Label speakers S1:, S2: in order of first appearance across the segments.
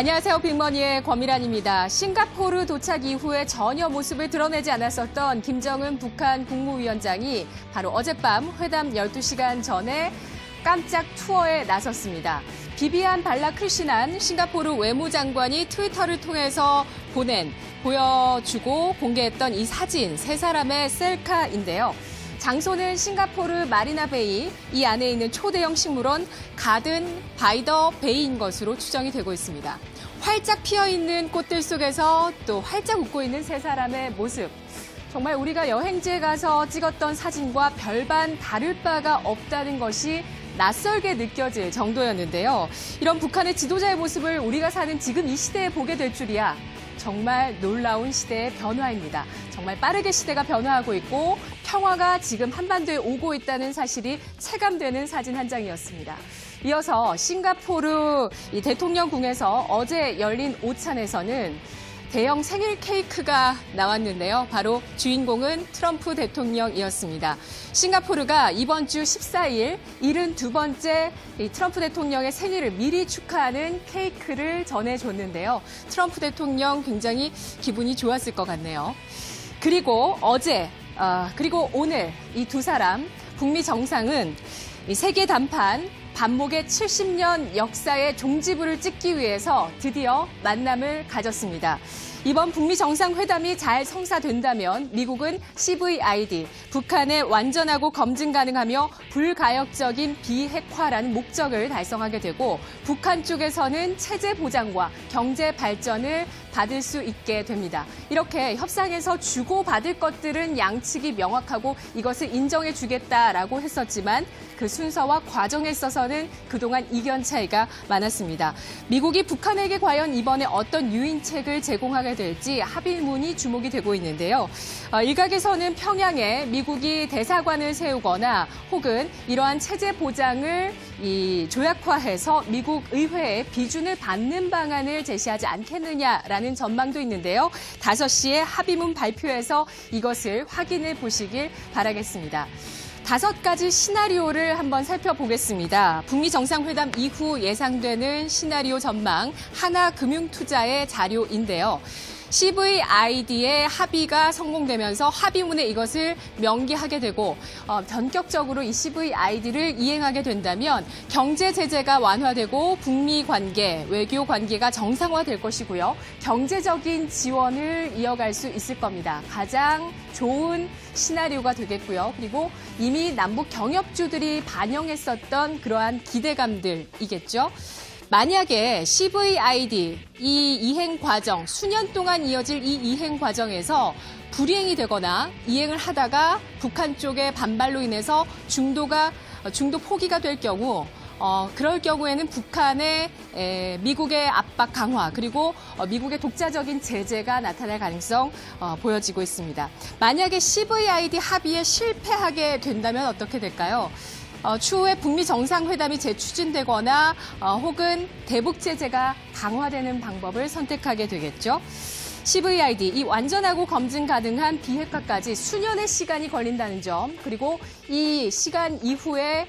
S1: 안녕하세요. 빅머니의 권미란입니다. 싱가포르 도착 이후에 전혀 모습을 드러내지 않았었던 김정은 북한 국무위원장이 바로 어젯밤 회담 12시간 전에 깜짝 투어에 나섰습니다. 비비안 발라크리시난 싱가포르 외무장관이 트위터를 통해서 보여주고 공개했던 이 사진, 세 사람의 셀카인데요. 장소는 싱가포르 마리나베이, 이 안에 있는 초대형 식물원 가든 바이 더 베이인 것으로 추정이 되고 있습니다. 활짝 피어있는 꽃들 속에서 또 활짝 웃고 있는 세 사람의 모습. 정말 우리가 여행지에 가서 찍었던 사진과 별반 다를 바가 없다는 것이 낯설게 느껴질 정도였는데요. 이런 북한의 지도자의 모습을 우리가 사는 지금 이 시대에 보게 될 줄이야. 정말 놀라운 시대의 변화입니다. 정말 빠르게 시대가 변화하고 있고 평화가 지금 한반도에 오고 있다는 사실이 체감되는 사진 한 장이었습니다. 이어서 싱가포르 이 대통령궁에서 어제 열린 오찬에서는 대형 생일 케이크가 나왔는데요. 바로 주인공은 트럼프 대통령이었습니다. 싱가포르가 이번 주 14일 72번째 트럼프 대통령의 생일을 미리 축하하는 케이크를 전해줬는데요. 트럼프 대통령 굉장히 기분이 좋았을 것 같네요. 그리고 그리고 오늘 이 두 사람 북미 정상은 이 세계 단판 반목의 70년 역사의 종지부를 찍기 위해서 드디어 만남을 가졌습니다. 이번 북미 정상회담이 잘 성사된다면 미국은 CVID, 북한의 완전하고 검증 가능하며 불가역적인 비핵화라는 목적을 달성하게 되고 북한 쪽에서는 체제 보장과 경제 발전을 받을 수 있게 됩니다. 이렇게 협상에서 주고받을 것들은 양측이 명확하고 이것을 인정해 주겠다라고 했었지만 그 순서와 과정에 있어서는 그동안 이견 차이가 많았습니다. 미국이 북한에게 과연 이번에 어떤 유인책을 제공하게 될지 합의문이 주목이 되고 있는데요. 일각에서는 평양에 미국이 대사관을 세우거나 혹은 이러한 체제 보장을 조약화해서 미국 의회에 비준을 받는 방안을 제시하지 않겠느냐라는 전망도 있는데요. 5시에 합의문 발표해서 이것을 확인해 보시길 바라겠습니다. 5가지 시나리오를 한번 살펴보겠습니다. 북미 정상회담 이후 예상되는 시나리오 전망, 하나금융투자의 자료인데요. CVID의 합의가 성공되면서 합의문에 이것을 명기하게 되고 전격적으로 이 CVID를 이행하게 된다면 경제 제재가 완화되고 북미 관계, 외교 관계가 정상화될 것이고요. 경제적인 지원을 이어갈 수 있을 겁니다. 가장 좋은 시나리오가 되겠고요. 그리고 이미 남북 경협주들이 반영했었던 그러한 기대감들이겠죠. 만약에 CVID, 이 이행 과정, 수년 동안 이어질 이 이행 과정에서 불이행이 되거나 이행을 하다가 북한 쪽의 반발로 인해서 중도 포기가 될 경우, 그럴 경우에는 북한의 미국의 압박 강화 그리고 미국의 독자적인 제재가 나타날 가능성 보여지고 있습니다. 만약에 CVID 합의에 실패하게 된다면 어떻게 될까요? 추후에 북미 정상회담이 재추진되거나 혹은 대북 제재가 강화되는 방법을 선택하게 되겠죠. CVID, 이 완전하고 검증 가능한 비핵화까지 수년의 시간이 걸린다는 점, 그리고 이 시간 이후에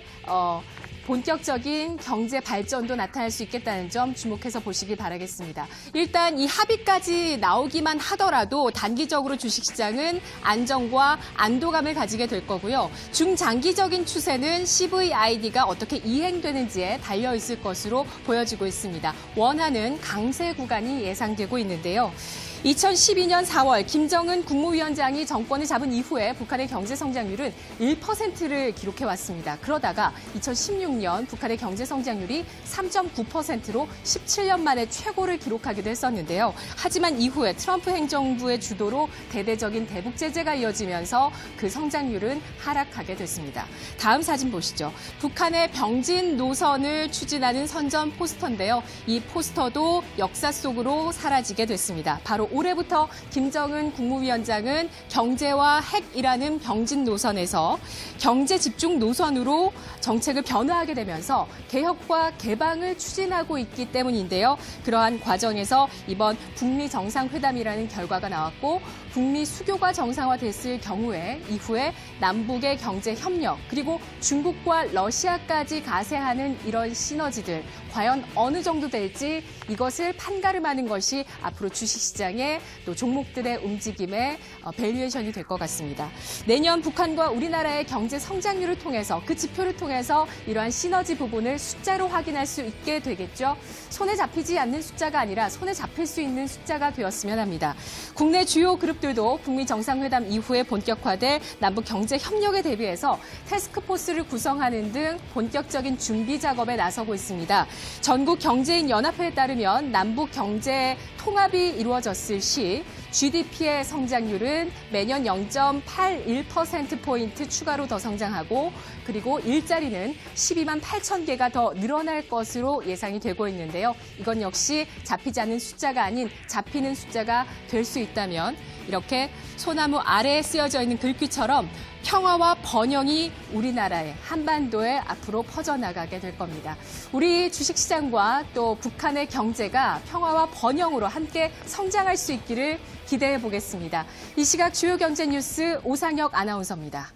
S1: 본격적인 경제 발전도 나타날 수 있겠다는 점 주목해서 보시기 바라겠습니다. 일단 이 합의까지 나오기만 하더라도 단기적으로 주식시장은 안정과 안도감을 가지게 될 거고요. 중장기적인 추세는 CVID가 어떻게 이행되는지에 달려있을 것으로 보여지고 있습니다. 원하는 강세 구간이 예상되고 있는데요. 2012년 4월 김정은 국무위원장이 정권을 잡은 이후에 북한의 경제 성장률은 1%를 기록해왔습니다. 그러다가 2016년 북한의 경제 성장률이 3.9%로 17년 만에 최고를 기록하기도 했었는데요. 하지만 이후에 트럼프 행정부의 주도로 대대적인 대북 제재가 이어지면서 그 성장률은 하락하게 됐습니다. 다음 사진 보시죠. 북한의 병진 노선을 추진하는 선전 포스터인데요. 이 포스터도 역사 속으로 사라지게 됐습니다. 바로 올해부터 김정은 국무위원장은 경제와 핵이라는 병진 노선에서 경제 집중 노선으로 정책을 변화하게 확대하게 되면서 개혁과 개방을 추진하고 있기 때문인데요. 그러한 과정에서 이번 북미 정상회담이라는 결과가 나왔고 북미 수교가 정상화됐을 경우에 이후에 남북의 경제 협력 그리고 중국과 러시아까지 가세하는 이런 시너지들 과연 어느 정도 될지 이것을 판가름하는 것이 앞으로 주식시장의 또 종목들의 움직임의 밸류에이션이 될 것 같습니다. 내년 북한과 우리나라의 경제 성장률을 통해서 그 지표를 통해서 이러한 시너지 부분을 숫자로 확인할 수 있게 되겠죠. 손에 잡히지 않는 숫자가 아니라 손에 잡힐 수 있는 숫자가 되었으면 합니다. 국내 주요 그룹들도 북미 정상회담 이후에 본격화될 남북 경제 협력에 대비해서 태스크포스를 구성하는 등 본격적인 준비 작업에 나서고 있습니다. 전국 경제인 연합회에 따르면 남북 경제 통합이 이루어졌을 시 GDP의 성장률은 매년 0.81%포인트 추가로 더 성장하고 그리고 일자리는 12만 8천 개가 더 늘어날 것으로 예상이 되고 있는데요. 이건 역시 잡히지 않는 숫자가 아닌 잡히는 숫자가 될 수 있다면 이렇게 소나무 아래에 쓰여져 있는 글귀처럼 평화와 번영이 우리나라의 한반도에 앞으로 퍼져나가게 될 겁니다. 우리 주식시장과 또 북한의 경제가 평화와 번영으로 함께 성장할 수 있기를 기대해 보겠습니다. 이 시각 주요 경제 뉴스 오상혁 아나운서입니다.